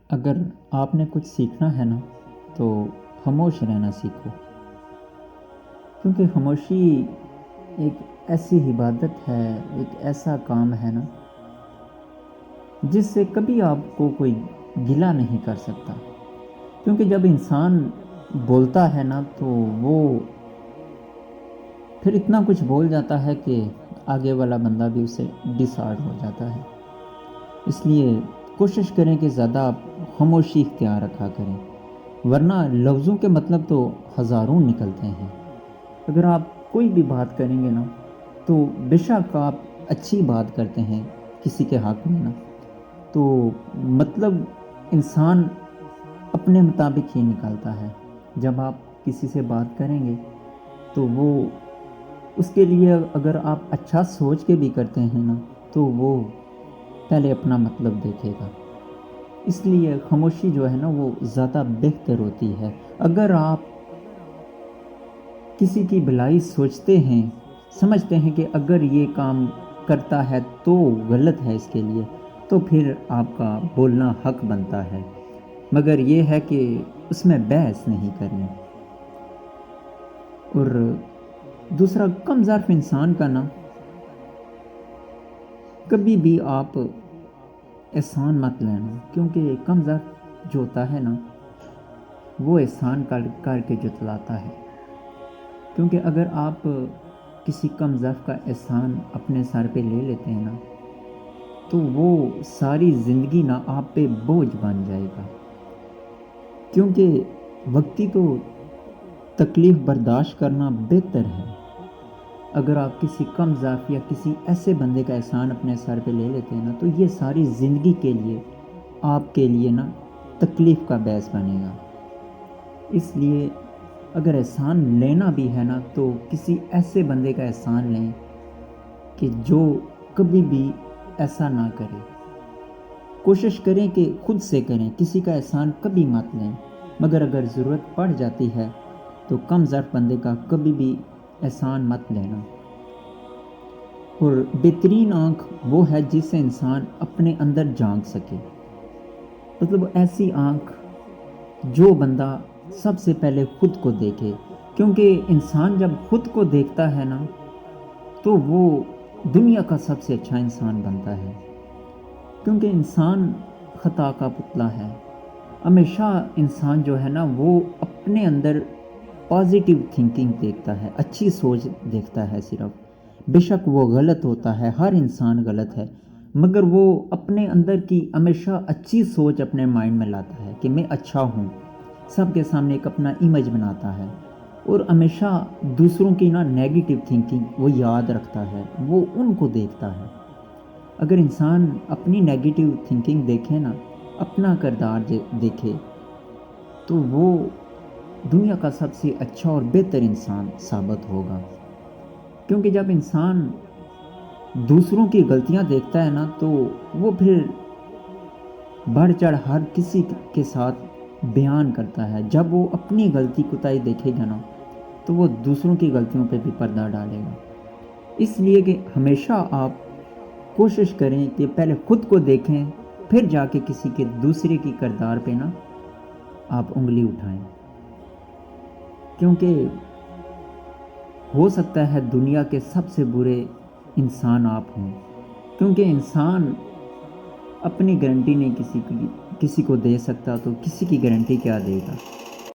اگر آپ نے کچھ سیکھنا ہے نا تو خاموش رہنا سیکھو، کیونکہ خاموشی ایک ایسی عبادت ہے، ایک ایسا کام ہے نا جس سے کبھی آپ کو کوئی گلہ نہیں کر سکتا۔ کیونکہ جب انسان بولتا ہے نا تو وہ پھر اتنا کچھ بول جاتا ہے کہ آگے والا بندہ بھی اسے ڈسہارٹ ہو جاتا ہے۔ اس لیے کوشش کریں کہ زیادہ آپ خاموشی اختیار رکھا کریں، ورنہ لفظوں کے مطلب تو ہزاروں نکلتے ہیں۔ اگر آپ کوئی بھی بات کریں گے نا تو بے شک آپ اچھی بات کرتے ہیں کسی کے حق میں نا، تو مطلب انسان اپنے مطابق ہی نکالتا ہے۔ جب آپ کسی سے بات کریں گے تو وہ اس کے لیے اگر آپ اچھا سوچ کے بھی کرتے ہیں نا تو وہ پہلے اپنا مطلب دیکھے گا۔ اس لیے خاموشی جو ہے نا وہ زیادہ بہتر ہوتی ہے۔ اگر آپ کسی کی بھلائی سوچتے ہیں، سمجھتے ہیں کہ اگر یہ کام کرتا ہے تو غلط ہے اس کے لیے، تو پھر آپ کا بولنا حق بنتا ہے، مگر یہ ہے کہ اس میں بحث نہیں کرنی۔ اور دوسرا، کم ظرف انسان کا نا کبھی بھی آپ احسان مت لینا، کیونکہ کم ظرف جو ہوتا ہے نا وہ احسان کر کے جتلاتا ہے۔ کیونکہ اگر آپ کسی کم ظرف کا احسان اپنے سر پہ لے لیتے ہیں نا تو وہ ساری زندگی نا آپ پہ بوجھ بن جائے گا۔ کیونکہ وقتی تو تکلیف برداشت کرنا بہتر ہے۔ اگر آپ کسی کم ظرف یا کسی ایسے بندے کا احسان اپنے سر پہ لے لیتے ہیں نا تو یہ ساری زندگی کے لیے آپ کے لیے نا تکلیف کا باعث بنے گا۔ اس لیے اگر احسان لینا بھی ہے نا تو کسی ایسے بندے کا احسان لیں کہ جو کبھی بھی ایسا نہ کرے۔ کوشش کریں کہ خود سے کریں، کسی کا احسان کبھی مت لیں، مگر اگر ضرورت پڑ جاتی ہے تو کم ظرف بندے کا کبھی بھی احسان مت لینا۔ اور بہترین آنکھ وہ ہے جس سے انسان اپنے اندر جھانک سکے، مطلب ایسی آنکھ جو بندہ سب سے پہلے خود کو دیکھے۔ کیونکہ انسان جب خود کو دیکھتا ہے نا تو وہ دنیا کا سب سے اچھا انسان بنتا ہے۔ کیونکہ انسان خطا کا پتلا ہے۔ ہمیشہ انسان جو ہے نا وہ اپنے اندر پازیٹیو تھنکنگ دیکھتا ہے، اچھی سوچ دیکھتا ہے صرف۔ بے شک وہ غلط ہوتا ہے، ہر انسان غلط ہے، مگر وہ اپنے اندر کی ہمیشہ اچھی سوچ اپنے مائنڈ میں لاتا ہے کہ میں اچھا ہوں، سب کے سامنے ایک اپنا امیج بناتا ہے، اور ہمیشہ دوسروں کی نا نیگیٹو تھنکنگ وہ یاد رکھتا ہے، وہ ان کو دیکھتا ہے۔ اگر انسان اپنی نیگیٹو تھنکنگ دیکھے نا، اپنا کردار دیکھے، تو وہ دنیا کا سب سے اچھا اور بہتر انسان ثابت ہوگا۔ کیونکہ جب انسان دوسروں کی غلطیاں دیکھتا ہے نا تو وہ پھر بڑھ چڑھ ہر کسی کے ساتھ بیان کرتا ہے۔ جب وہ اپنی غلطی کوتاہی دیکھے گا نا تو وہ دوسروں کی غلطیوں پہ بھی پردہ ڈالے گا۔ اس لیے کہ ہمیشہ آپ کوشش کریں کہ پہلے خود کو دیکھیں، پھر جا کے کسی کے دوسرے کی کردار پہ نا آپ انگلی اٹھائیں۔ کیونکہ ہو سکتا ہے دنیا کے سب سے برے انسان آپ ہوں، کیونکہ انسان اپنی گارنٹی نہیں کسی کو دے سکتا، تو کسی کی گارنٹی کیا دے گا۔